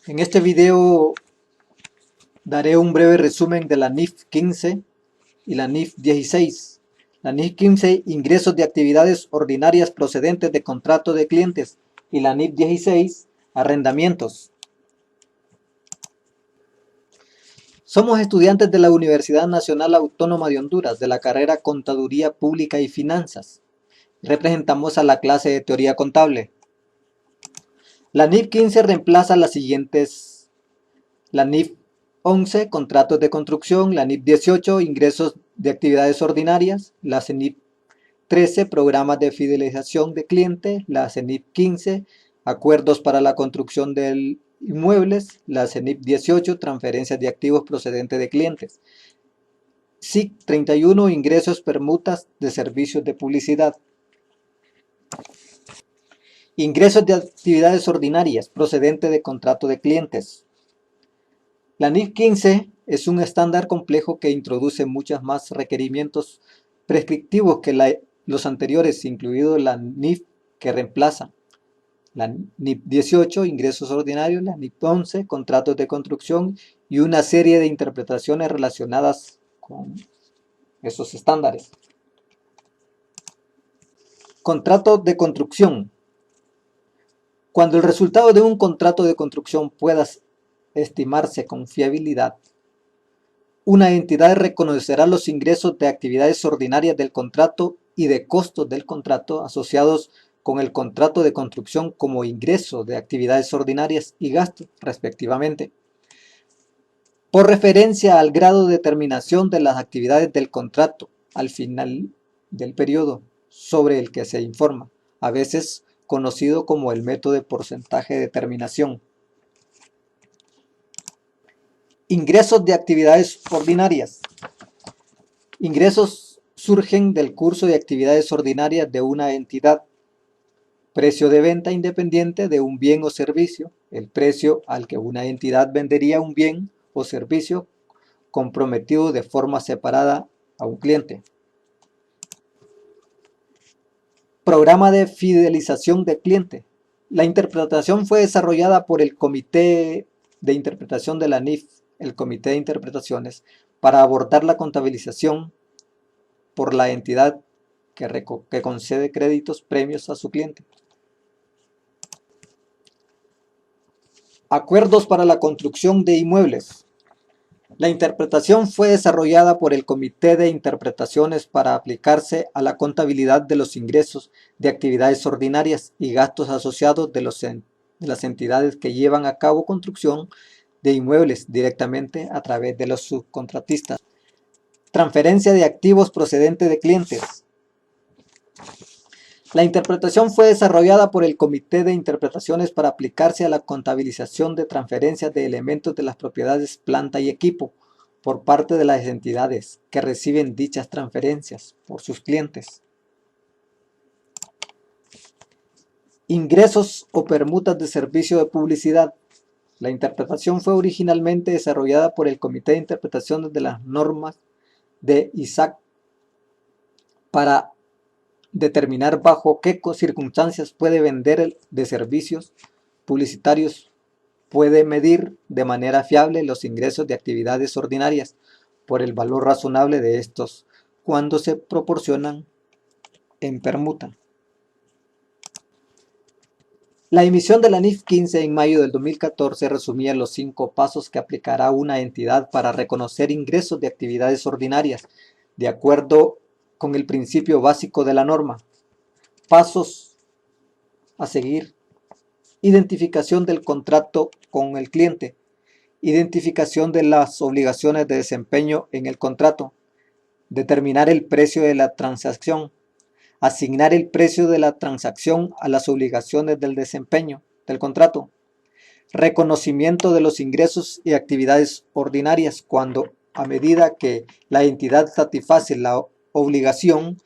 En este video daré un breve resumen de la NIF 15 y la NIF 16. La NIF 15, ingresos de actividades ordinarias procedentes de contrato de clientes, y la NIF 16, arrendamientos. Somos estudiantes de la Universidad Nacional Autónoma de Honduras, de la carrera Contaduría Pública y Finanzas. Representamos a la clase de Teoría Contable. La NIF 15 reemplaza las siguientes: la NIF 11, contratos de construcción; la NIF 18, ingresos de actividades ordinarias; la CENIF 13, programas de fidelización de cliente; la CENIF 15, acuerdos para la construcción de inmuebles; la CENIF 18, transferencias de activos procedentes de clientes; SIC 31, ingresos permutas de servicios de publicidad. Ingresos de actividades ordinarias procedentes de contrato de clientes. La NIF 15 es un estándar complejo que introduce muchos más requerimientos prescriptivos que los anteriores, incluido la NIF que reemplaza. La NIF 18, ingresos ordinarios; la NIF 11, contratos de construcción, y una serie de interpretaciones relacionadas con esos estándares. Contrato de construcción. Cuando el resultado de un contrato de construcción pueda estimarse con fiabilidad, una entidad reconocerá los ingresos de actividades ordinarias del contrato y de costos del contrato asociados con el contrato de construcción como ingreso de actividades ordinarias y gastos, respectivamente, por referencia al grado de terminación de las actividades del contrato al final del periodo sobre el que se informa, a veces conocido como el método de porcentaje de terminación. Ingresos de actividades ordinarias. Ingresos surgen del curso de actividades ordinarias de una entidad. Precio de venta independiente de un bien o servicio, el precio al que una entidad vendería un bien o servicio comprometido de forma separada a un cliente. Programa de fidelización de cliente. La interpretación fue desarrollada por el Comité de Interpretación de la NIF, el Comité de Interpretaciones, para abordar la contabilización por la entidad que concede créditos premios a su cliente. Acuerdos para la construcción de inmuebles. La interpretación fue desarrollada por el Comité de Interpretaciones para aplicarse a la contabilidad de los ingresos de actividades ordinarias y gastos asociados de las entidades que llevan a cabo construcción de inmuebles directamente a través de los subcontratistas. Transferencia de activos procedentes de clientes. La interpretación fue desarrollada por el Comité de Interpretaciones para aplicarse a la contabilización de transferencias de elementos de las propiedades planta y equipo por parte de las entidades que reciben dichas transferencias por sus clientes. Ingresos o permutas de servicio de publicidad. La interpretación fue originalmente desarrollada por el Comité de Interpretaciones de las Normas de ISAC para determinar bajo qué circunstancias puede vender de servicios publicitarios, puede medir de manera fiable los ingresos de actividades ordinarias por el valor razonable de estos cuando se proporcionan en permuta. La emisión de la NIF 15 en mayo del 2014 resumía los 5 pasos que aplicará una entidad para reconocer ingresos de actividades ordinarias de acuerdo con el principio básico de la norma. Pasos a seguir: identificación del contrato con el cliente, identificación de las obligaciones de desempeño en el contrato, determinar el precio de la transacción, asignar el precio de la transacción a las obligaciones del desempeño del contrato, reconocimiento de los ingresos y actividades ordinarias cuando, a medida que la entidad satisface la obligación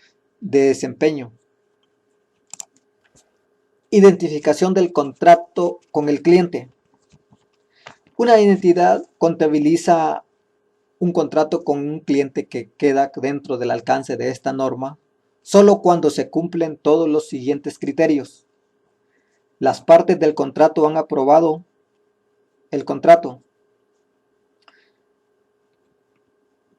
de desempeño, identificación del contrato con el cliente. Una entidad contabiliza un contrato con un cliente que queda dentro del alcance de esta norma solo cuando se cumplen todos los siguientes criterios. Las partes del contrato han aprobado el contrato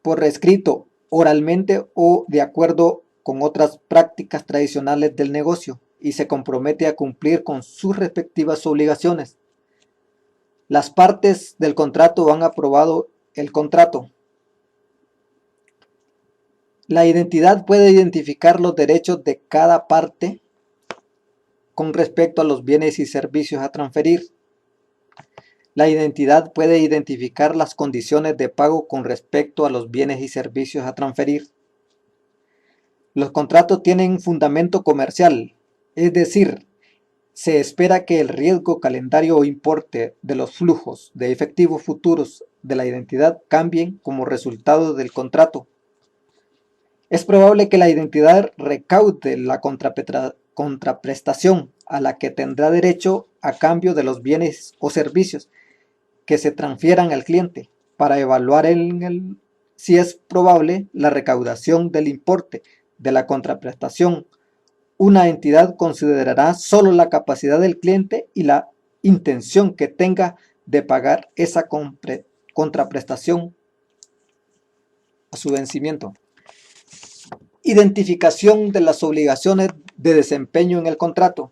por escrito, oralmente o de acuerdo con otras prácticas tradicionales del negocio y se compromete a cumplir con sus respectivas obligaciones. Las partes del contrato han aprobado el contrato. La identidad puede identificar los derechos de cada parte con respecto a los bienes y servicios a transferir. La identidad puede identificar las condiciones de pago con respecto a los bienes y servicios a transferir. Los contratos tienen fundamento comercial, es decir, se espera que el riesgo, calendario o importe de los flujos de efectivos futuros de la identidad cambien como resultado del contrato. Es probable que la identidad recaude la contraprestación a la que tendrá derecho a cambio de los bienes o servicios que se transfieran al cliente para evaluar si es probable la recaudación del importe de la contraprestación. Una entidad considerará solo la capacidad del cliente y la intención que tenga de pagar esa contraprestación a su vencimiento. Identificación de las obligaciones de desempeño en el contrato.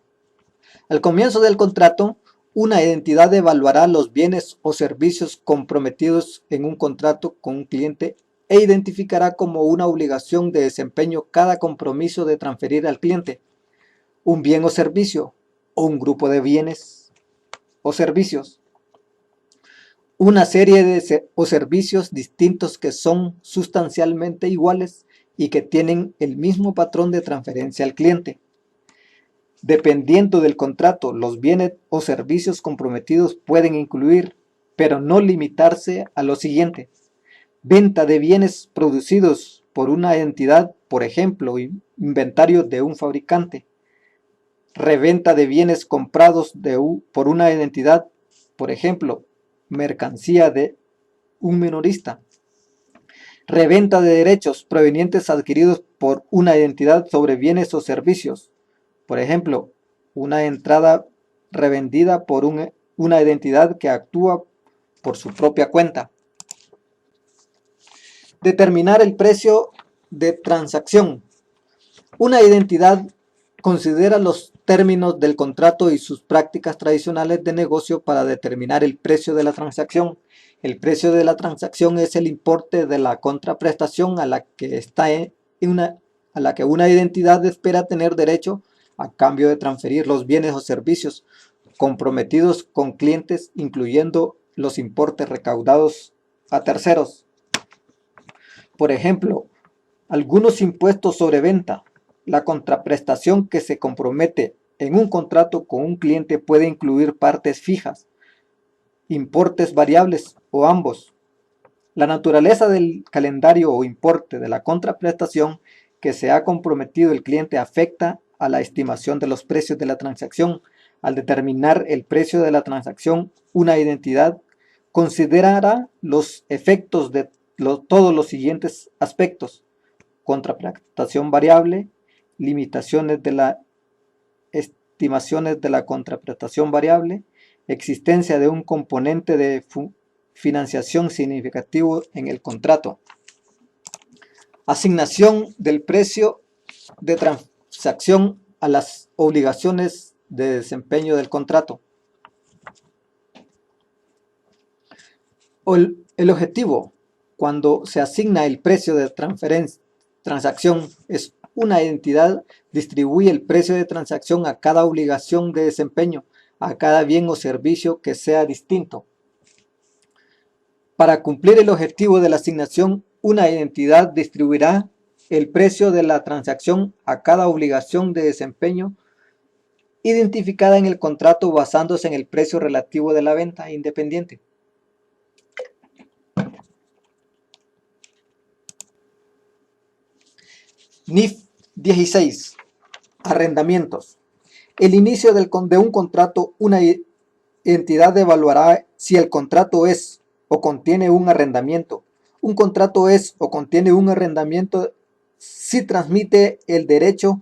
Al comienzo del contrato, una entidad evaluará los bienes o servicios comprometidos en un contrato con un cliente e identificará como una obligación de desempeño cada compromiso de transferir al cliente un bien o servicio o un grupo de bienes o servicios. Una serie de o servicios distintos que son sustancialmente iguales y que tienen el mismo patrón de transferencia al cliente. Dependiendo del contrato, los bienes o servicios comprometidos pueden incluir, pero no limitarse a lo siguiente: venta de bienes producidos por una entidad, por ejemplo, inventario de un fabricante; reventa de bienes comprados por una entidad, por ejemplo, mercancía de un minorista; reventa de derechos provenientes adquiridos por una entidad sobre bienes o servicios, por ejemplo, una entrada revendida por una identidad que actúa por su propia cuenta. Determinar el precio de transacción. Una identidad considera los términos del contrato y sus prácticas tradicionales de negocio para determinar el precio de la transacción. El precio de la transacción es el importe de la contraprestación a la que una identidad espera tener derecho a cambio de transferir los bienes o servicios comprometidos con clientes, incluyendo los importes recaudados a terceros. Por ejemplo, algunos impuestos sobre venta. La contraprestación que se compromete en un contrato con un cliente puede incluir partes fijas, importes variables o ambos. La naturaleza del calendario o importe de la contraprestación que se ha comprometido el cliente afecta a la estimación de los precios de la transacción. Al determinar el precio de la transacción, una identidad considerará los efectos de todos los siguientes aspectos: contraprestación variable, limitaciones de las estimaciones de la contraprestación variable, existencia de un componente de financiación significativo en el contrato. Asignación del precio de transacción a las obligaciones de desempeño del contrato. El objetivo, cuando se asigna el precio de transacción, es una entidad distribuye el precio de transacción a cada obligación de desempeño, a cada bien o servicio que sea distinto. Para cumplir el objetivo de la asignación, una entidad distribuirá el precio de la transacción a cada obligación de desempeño identificada en el contrato basándose en el precio relativo de la venta independiente. NIF 16. Arrendamientos. El inicio de un contrato, una entidad evaluará si el contrato es o contiene un arrendamiento. Un contrato es o contiene un arrendamiento si transmite el derecho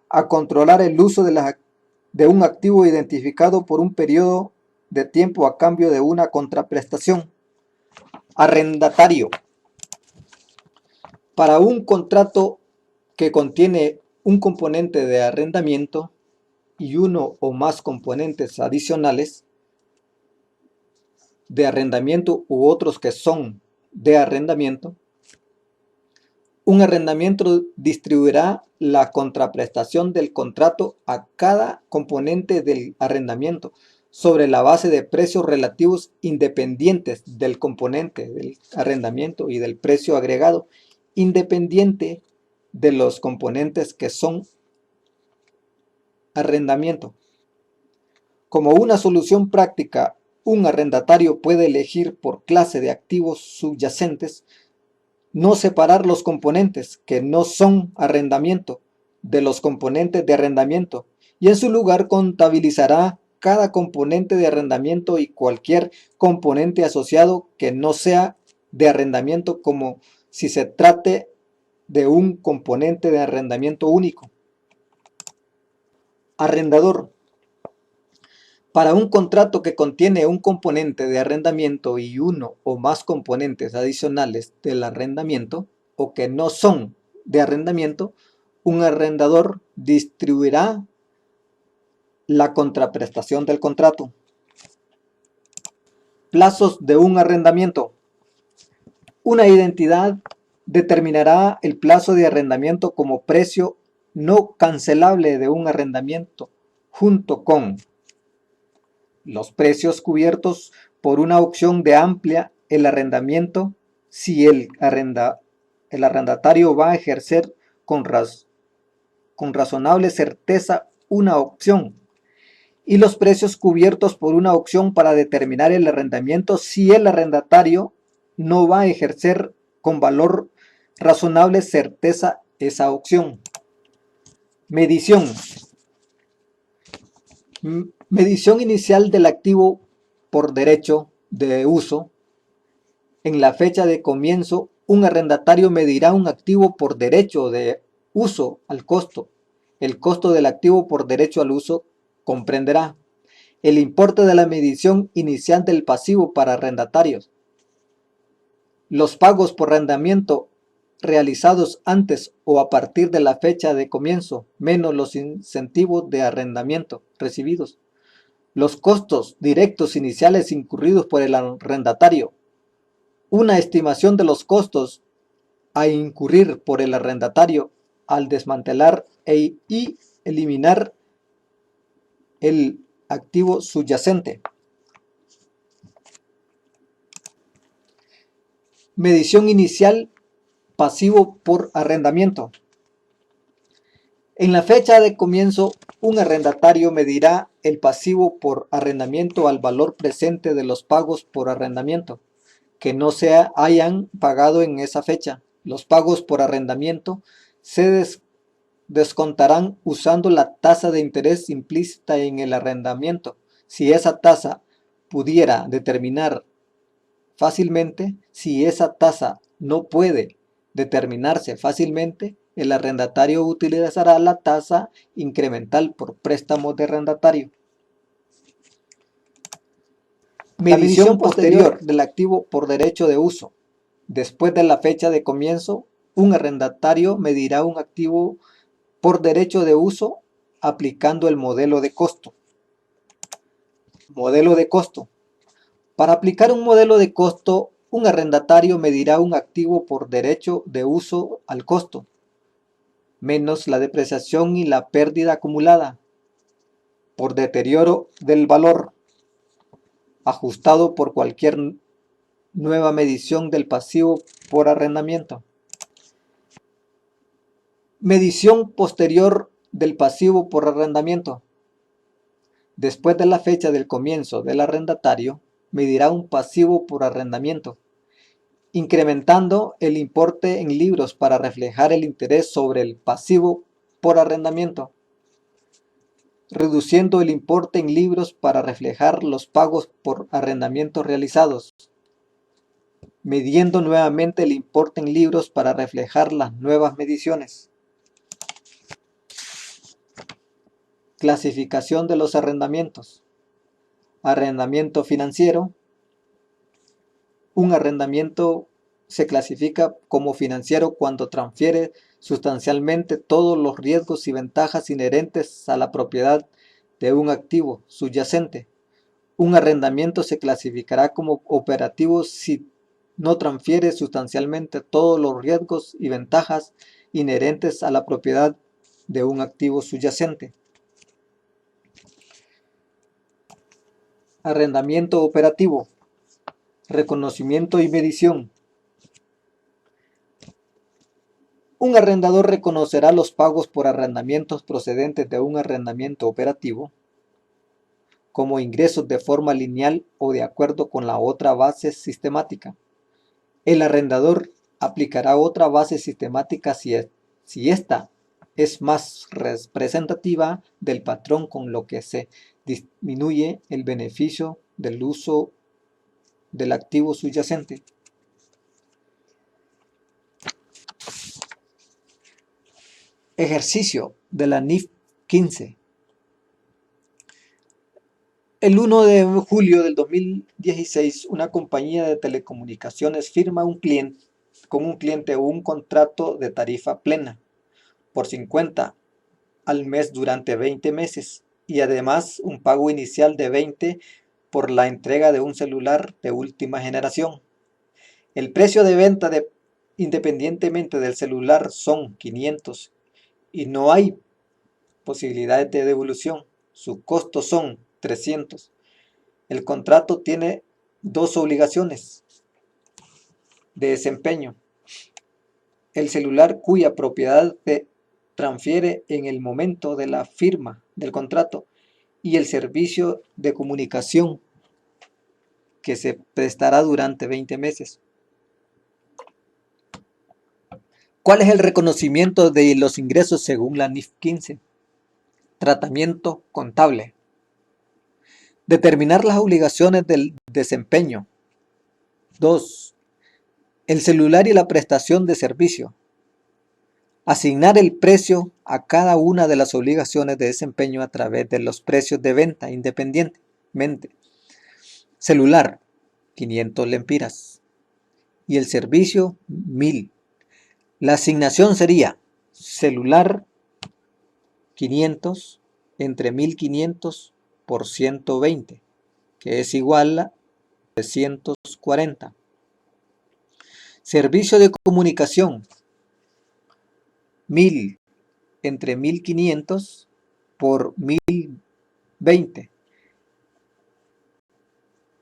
a controlar el uso de un activo identificado por un periodo de tiempo a cambio de una contraprestación. Arrendatario. Para un contrato que contiene un componente de arrendamiento y uno o más componentes adicionales de arrendamiento u otros que son de arrendamiento, un arrendamiento distribuirá la contraprestación del contrato a cada componente del arrendamiento sobre la base de precios relativos independientes del componente del arrendamiento y del precio agregado independiente de los componentes que son arrendamiento. Como una solución práctica, un arrendatario puede elegir por clase de activos subyacentes no separar los componentes que no son arrendamiento de los componentes de arrendamiento y en su lugar contabilizará cada componente de arrendamiento y cualquier componente asociado que no sea de arrendamiento como si se trate de un componente de arrendamiento único. Arrendador. Para un contrato que contiene un componente de arrendamiento y uno o más componentes adicionales del arrendamiento o que no son de arrendamiento, un arrendador distribuirá la contraprestación del contrato. Plazos de un arrendamiento. Una identidad determinará el plazo de arrendamiento como precio no cancelable de un arrendamiento junto con los precios cubiertos por una opción de amplia el arrendamiento si el arrendatario va a ejercer con razonable certeza una opción y los precios cubiertos por una opción para determinar el arrendamiento si el arrendatario no va a ejercer con valor razonable certeza esa opción. Medición. Medición inicial del activo por derecho de uso. En la fecha de comienzo, un arrendatario medirá un activo por derecho de uso al costo. El costo del activo por derecho al uso comprenderá el importe de la medición inicial del pasivo para arrendatarios, los pagos por arrendamiento realizados antes o a partir de la fecha de comienzo, menos los incentivos de arrendamiento recibidos, los costos directos iniciales incurridos por el arrendatario, una estimación de los costos a incurrir por el arrendatario al desmantelar y eliminar el activo subyacente. Medición inicial pasivo por arrendamiento. En la fecha de comienzo, un arrendatario medirá el pasivo por arrendamiento al valor presente de los pagos por arrendamiento que no se hayan pagado en esa fecha. Los pagos por arrendamiento se descontarán usando la tasa de interés implícita en el arrendamiento. Si esa tasa pudiera determinar fácilmente, si esa tasa no puede determinarse fácilmente, el arrendatario utilizará la tasa incremental por préstamos de arrendatario. Medición posterior del activo por derecho de uso. Después de la fecha de comienzo, un arrendatario medirá un activo por derecho de uso aplicando el modelo de costo. Modelo de costo. Para aplicar un modelo de costo, un arrendatario medirá un activo por derecho de uso al costo, menos la depreciación y la pérdida acumulada por deterioro del valor, ajustado por cualquier nueva medición del pasivo por arrendamiento. Medición posterior del pasivo por arrendamiento. Después de la fecha del comienzo del arrendatario, medirá un pasivo por arrendamiento, incrementando el importe en libros para reflejar el interés sobre el pasivo por arrendamiento, reduciendo el importe en libros para reflejar los pagos por arrendamiento realizados, midiendo nuevamente el importe en libros para reflejar las nuevas mediciones. Clasificación de los arrendamientos. Arrendamiento financiero. Un arrendamiento se clasifica como financiero cuando transfiere sustancialmente todos los riesgos y ventajas inherentes a la propiedad de un activo subyacente. Un arrendamiento se clasificará como operativo si no transfiere sustancialmente todos los riesgos y ventajas inherentes a la propiedad de un activo subyacente. Arrendamiento operativo. Reconocimiento y medición. Un arrendador reconocerá los pagos por arrendamientos procedentes de un arrendamiento operativo como ingresos de forma lineal o de acuerdo con la otra base sistemática. El arrendador aplicará otra base sistemática si ésta es más representativa del patrón, con lo que se disminuye el beneficio del uso del activo subyacente. Ejercicio de la NIF 15. El 1 de julio del 2016, una compañía de telecomunicaciones firma con un cliente un contrato de tarifa plena por 50 al mes durante 20 meses y además un pago inicial de 20 por la entrega de un celular de última generación. El precio de venta independientemente del celular son 500 y no hay posibilidades de devolución. Sus costos son 300. El contrato tiene dos obligaciones de desempeño: el celular cuya propiedad se transfiere en el momento de la firma del contrato y el servicio de comunicación que se prestará durante 20 meses. ¿Cuál es el reconocimiento de los ingresos según la NIF 15? Tratamiento contable. Determinar las obligaciones del desempeño. 2. El celular y la prestación de servicio. Asignar el precio a cada una de las obligaciones de desempeño a través de los precios de venta independientemente. Celular, 500 lempiras. Y el servicio, 1000. La asignación sería celular 500 entre 1500 por 120, que es igual a 340. Servicio de comunicación, 1000 entre 1500 por 1020,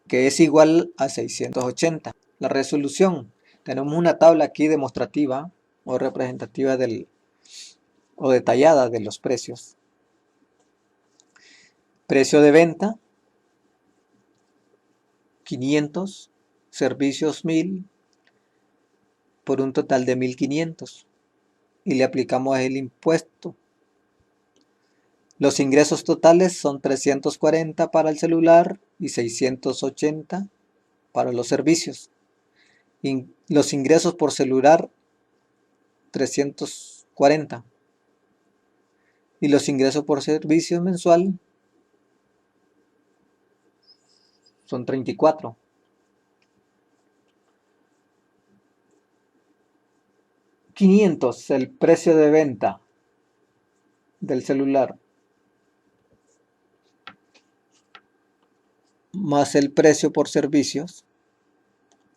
que es igual a 680. La resolución, tenemos una tabla aquí demostrativa o representativa o detallada de los precios. Precio de venta 500, servicios 1000 por un total de 1500 y le aplicamos el impuesto. Los ingresos totales son 340 para el celular y 680 para los servicios. Los ingresos por celular 340 y los ingresos por servicio mensual son 34. $500 el precio de venta del celular más el precio por servicios,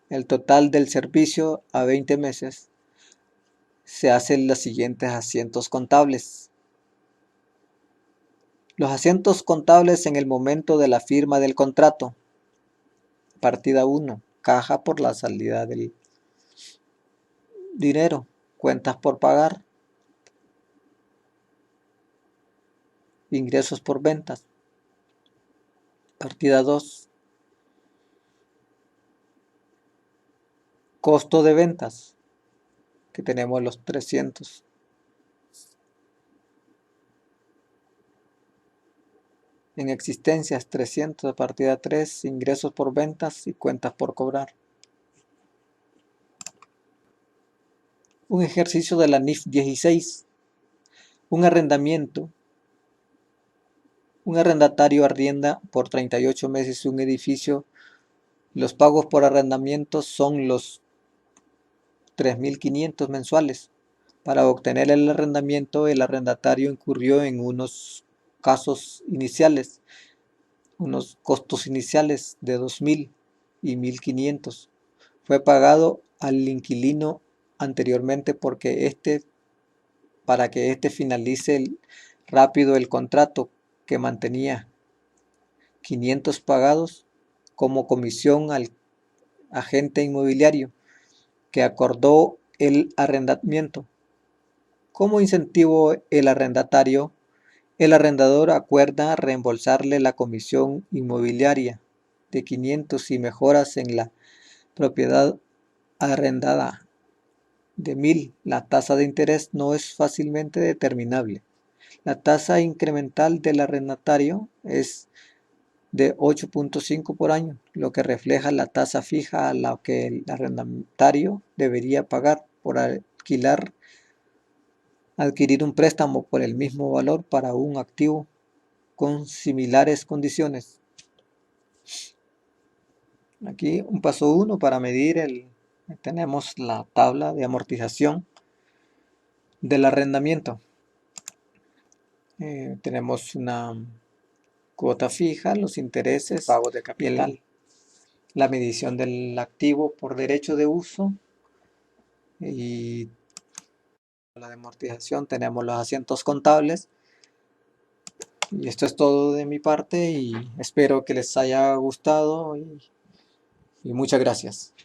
el total del servicio a 20 meses, se hacen los siguientes asientos contables. Los asientos contables en el momento de la firma del contrato. Partida 1, caja por la salida del dinero, cuentas por pagar, ingresos por ventas. Partida 2, costo de ventas, que tenemos los 300. En existencias 300, partida 3, ingresos por ventas y cuentas por cobrar. Un ejercicio de la NIF 16. Un arrendamiento Un arrendatario arrienda por 38 meses un edificio. Los pagos por arrendamiento son los 3.500 mensuales. Para obtener el arrendamiento, el arrendatario incurrió en unos costos iniciales de 2.000 y 1.500. Fue pagado al inquilino anteriormente para que éste finalice rápido el contrato, que mantenía 500 pagados como comisión al agente inmobiliario que acordó el arrendamiento. Como incentivo el arrendador acuerda reembolsarle la comisión inmobiliaria de 500 y mejoras en la propiedad arrendada de 1.000. La tasa de interés no es fácilmente determinable. La tasa incremental del arrendatario es de 8.5 por año, lo que refleja la tasa fija a la que el arrendatario debería pagar por adquirir un préstamo por el mismo valor para un activo con similares condiciones. Aquí un paso 1 para medir tenemos la tabla de amortización del arrendamiento. Tenemos una cuota fija, los intereses, pagos de capital, la medición del activo por derecho de uso y la de amortización. Tenemos los asientos contables. Y esto es todo de mi parte y espero que les haya gustado y muchas gracias.